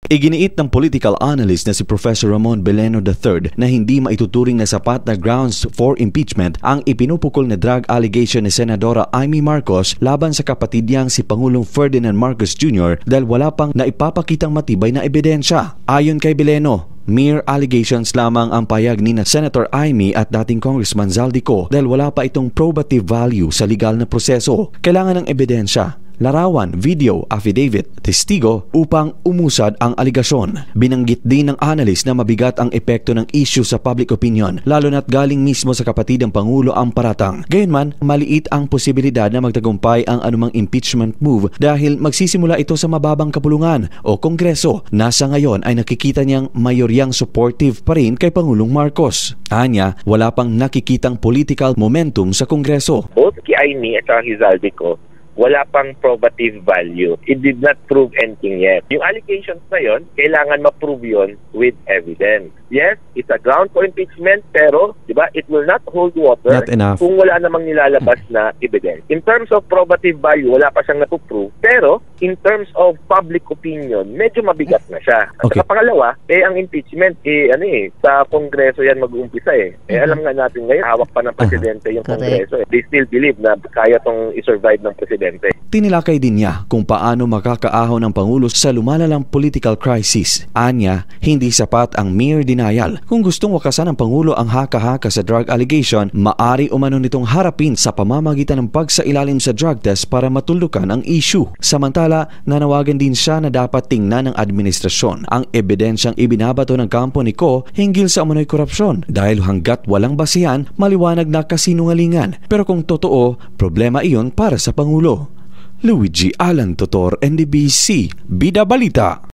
Iginiit ng political analyst na si Professor Ramon Beleno III na hindi maituturing na sapat na grounds for impeachment ang ipinupukol na drug allegation ni Senadora Amy Marcos laban sa kapatid niyang si Pangulong Ferdinand Marcos Jr. dahil wala pang naipapakitang matibay na ebidensya. Ayon kay Beleno, mere allegations lamang ang payag ni Senator Amy at dating Congressman Zaldico dahil wala pa itong probative value sa legal na proseso. Kailangan ng ebidensya, larawan, video, affidavit, testigo upang umusad ang aligasyon. Binanggit din ng analyst na mabigat ang epekto ng issue sa public opinion, lalo na't galing mismo sa kapatid ng Pangulo ang paratang. Gayunman, maliit ang posibilidad na magtagumpay ang anumang impeachment move dahil magsisimula ito sa mababang kapulungan o Kongreso na sa ngayon ay nakikita niyang mayoryang supportive pa rin kay Pangulong Marcos. Anya, wala pang nakikitang political momentum sa Kongreso. Both kay Amy at kay Zaldico, wala pang probative value. It did not prove anything yet. Yung allegations na yon, kailangan ma-prove yon with evidence. Yes, it's a ground for impeachment, pero, di ba, it will not hold water Not enough. kung wala namang nilalabas na evidence. In terms of probative value, wala pa siyang napuprove, pero in terms of public opinion, medyo mabigat na siya. At Okay. saka pangalawa, ang impeachment, sa Kongreso yan mag-uumpisa eh. Alam nga natin ngayon, hawak pa ng presidente yung Correct. Kongreso. They still believe na kaya tong i-survive ng presidente. Tinilakay din niya kung paano makakaahon ng Pangulo sa lumalalang political crisis. Anya, hindi sapat ang mere denial. Kung gustong wakasan ng Pangulo ang haka-haka sa drug allegation, maari umano nitong harapin sa pamamagitan ng pagsailalim sa drug test para matulukan ang issue. Samantala, nanawagan din siya na dapat tingnan ng administrasyon ang ebidensyang ibinabato ng kampo ni Ko hinggil sa umano'y korupsyon dahil hanggat walang basihan, maliwanag na kasinungalingan. Pero kung totoo, problema iyon para sa Pangulo. Luigi Alan Totor, NDBC, Bida Balita.